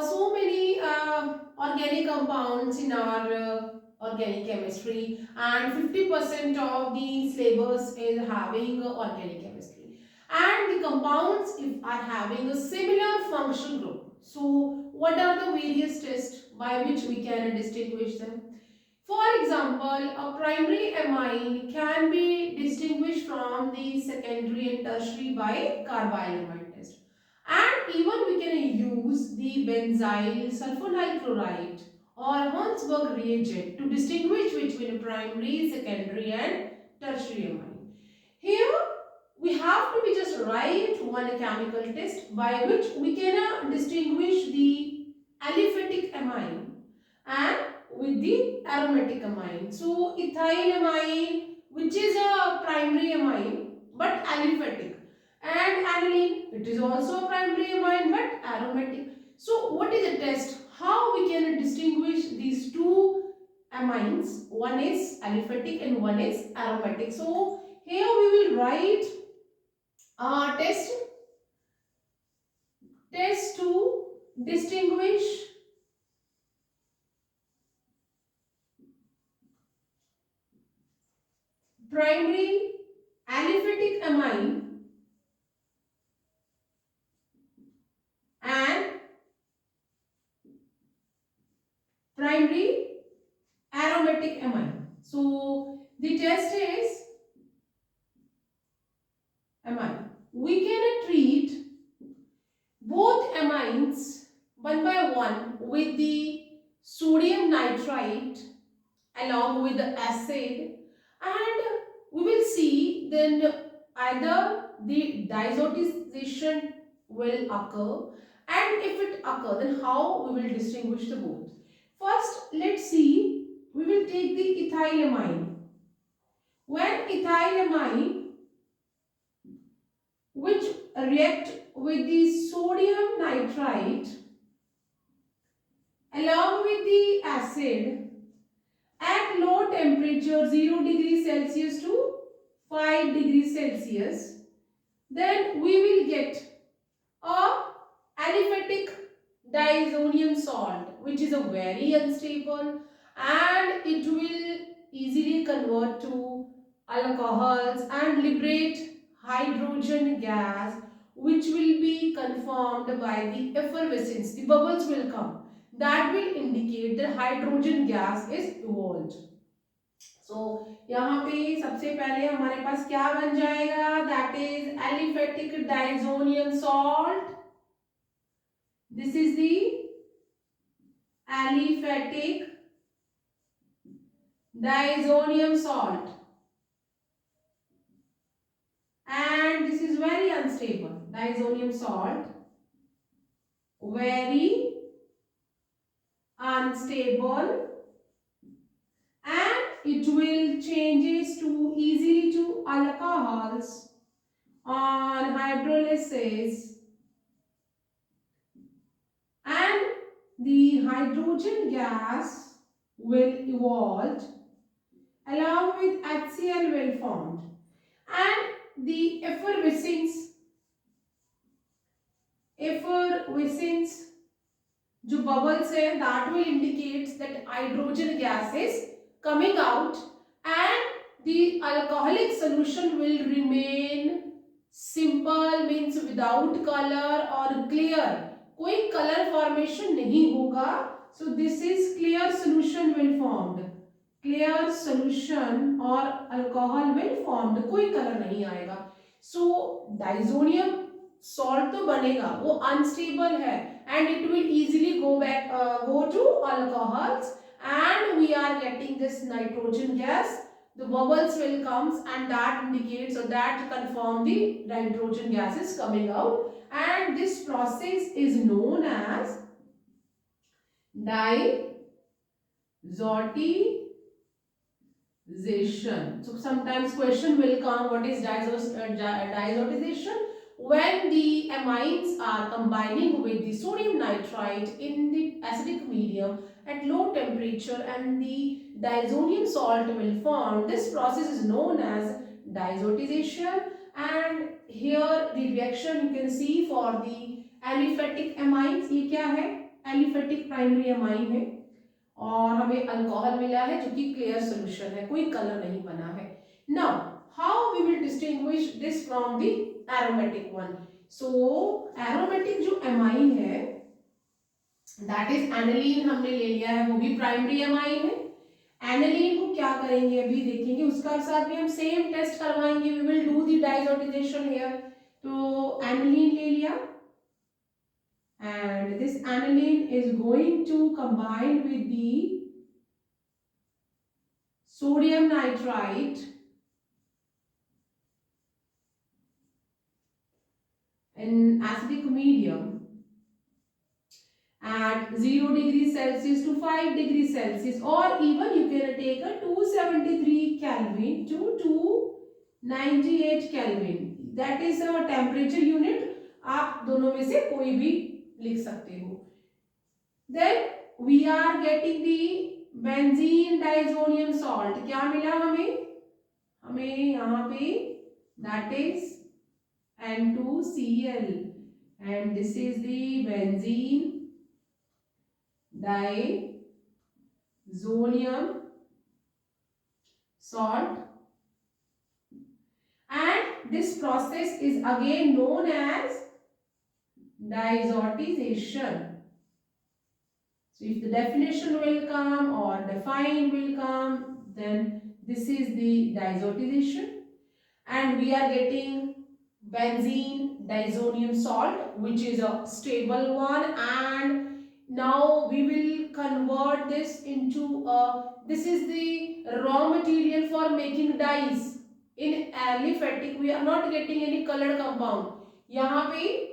so many organic compounds in our organic chemistry, and 50% of the syllabus is having organic chemistry. And the compounds if are having a similar functional group. So, what are the various tests by which we can distinguish them? For example, a primary amine can be distinguished from the secondary and tertiary by carbylamide test. And even we can use the benzyl sulfonyl chloride or Hertzberg reagent to distinguish between primary, secondary and tertiary amine. Here we have to be just write one chemical test by which we can distinguish the aliphatic amine and with the aromatic amine. So ethylamine, which is a primary amine but aliphatic, and aniline, it is also a primary amine but aromatic. So what is the test? How we can distinguish these two amines? One is aliphatic and one is aromatic. So here we will write test to distinguish primary aliphatic amine and primary aromatic amine. So the test is amine. We can treat both amines one by one with the sodium nitrite along with the acid, and we will see then either the diazotization will occur, and if it occur then how we will distinguish the both. First let's see, we will take the ethylamine. When ethylamine which react with the sodium nitrite along with the acid at low temperature 0 degrees Celsius to 5 degrees Celsius, then we will get a aliphatic diazonium salt, which is a very unstable and it will easily convert to alcohols and liberate hydrogen gas, which will be confirmed by the effervescence. The bubbles will come. That will indicate that hydrogen gas is evolved. So यहाँ पे सबसे पहले हमारे पास क्या बन जाएगा? That is aliphatic diazonium salt. This is the aliphatic diazonium salt, and this is very unstable. Diazonium salt, very unstable, and it will changes to easily to alcohols on hydrolysis, and the hydrogen gas will evolve along with HCl will formed, and the effervescence जो bubbles है that will indicate that hydrogen gas is coming out, and the alcoholic solution will remain simple, means without color or clear, कोई color formation नहीं होगा. So this is clear solution will formed, clear solution or alcohol will formed, कोई color नहीं आएगा. So diazonium salt तो बनेगा, वो unstable है and it will easily go to alcohols, and we are getting this nitrogen gas. The bubbles will comes and that indicates or that confirm the nitrogen gas is coming out, and this process is known as diazotization. So sometimes question will come, what is diazotization? When the amines are combining with the sodium nitrite in the acidic medium at low temperature and the diazonium salt will form, this process is known as diazotization. And here the reaction you can see for the aliphatic amines, ये क्या है? Aliphatic primary amine है और हमें alcohol मिला है जो कि क्लियर सोल्यूशन है, कोई कलर नहीं बना है। Now how we will distinguish this from the aromatic one. So aromatic जो अमाइन है दैट इज एनिलीन हमने ले लिया है, वो भी प्राइमरी अमाइन है। एनिलीन को क्या करेंगे अभी देखेंगे, उसका साथ भी हम सेम टेस्ट करवाएंगे, we will do the diazotisation here. तो एनिलीन ले लिया and this aniline is going to combine with the sodium nitrite in acidic medium at 0 degrees Celsius to 5 degrees Celsius, or even you can take a 273 Kelvin to 298 Kelvin, that is a temperature unit, आप दोनों में से कोई भी लिख सकते हो। Then we are getting the benzene diazonium salt, क्या मिला हमें यहाँ पे that is N2Cl and this is the benzene diazonium salt, and this process is again known as diazotization. So if the definition will come or define will come, then this is the diazotization, and we are getting benzene diazonium salt which is a stable one, and now we will convert this into this is the raw material for making dyes. In aliphatic we are not getting any colored compound, यहाँ पे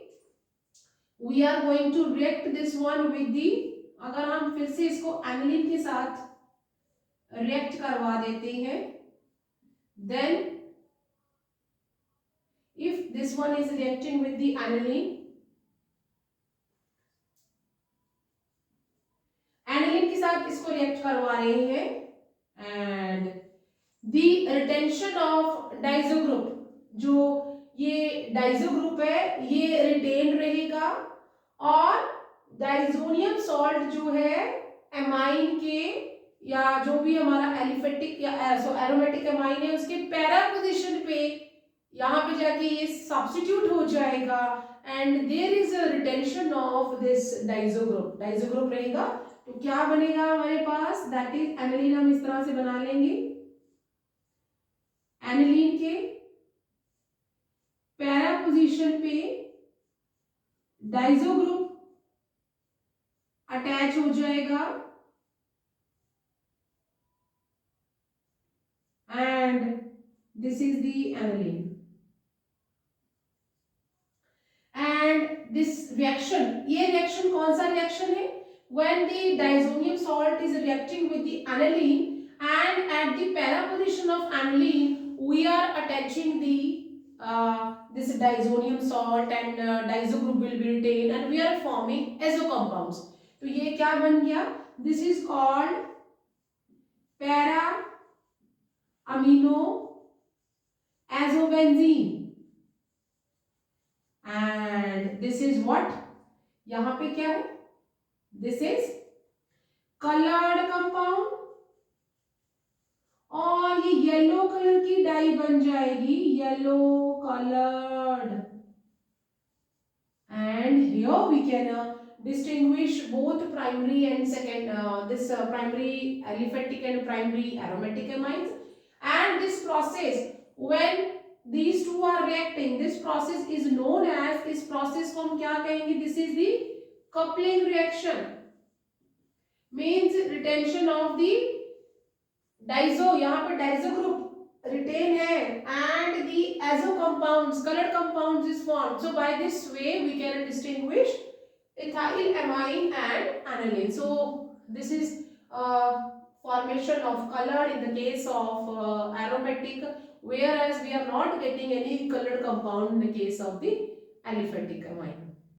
we are going to react this one with the, अगर हम फिर से इसको aniline के साथ react करवा देते हैं, then if this one is reacting with the aniline, aniline के साथ इसको रिएक्ट करवा रहे हैं, and the retention of Dizo group, जो ये डाइजो ग्रुप है ये रिटेन रहेगा, और डाइजोनियम सॉल्ट जो है एमाइन के या जो भी हमारा एलिफेटिक या एरोमेटिक एमाइन है उसके पैरा पोजीशन पे यहाँ पे जाके ये सब्स्टिट्यूट हो जाएगा, and there is a retention of this diazo group रहेगा। तो क्या बनेगा हमारे पास, दैट इज एनिलीन, हम इस तरह से बना लेंगे, एनिलीन के पैरा पोजीशन पे डाइजो ग्रुप अटैच हो जाएगा, and this is the aniline, and this reaction, ये रिएक्शन कौन सा रिएक्शन है, when the diazonium salt is reacting with the aniline, and at the para position of aniline we are attaching the this diazonium salt, and diazo group will be retained and we are forming azo compounds. तो ये क्या बन गया, this is called para amino azobenzene, and this is what, यहाँ पे क्या है, this is colored compound, और ये येलो कलर की डाई बन जाएगी, yellow colored, and here we can distinguish both primary and second primary aliphatic and primary aromatic amines, and this process when these two are reacting, this process is known as, इस process को हम क्या कहेंगे, this is the coupling reaction, means retention of the Dizo, यहाँ पे Dizo group retain है, and the azo compounds, colored compounds is formed. So by this way we can distinguish ethylamine and aniline. So this is formation of color in the case of aromatic, whereas we are not getting any colored compound in the case of the aliphatic amine.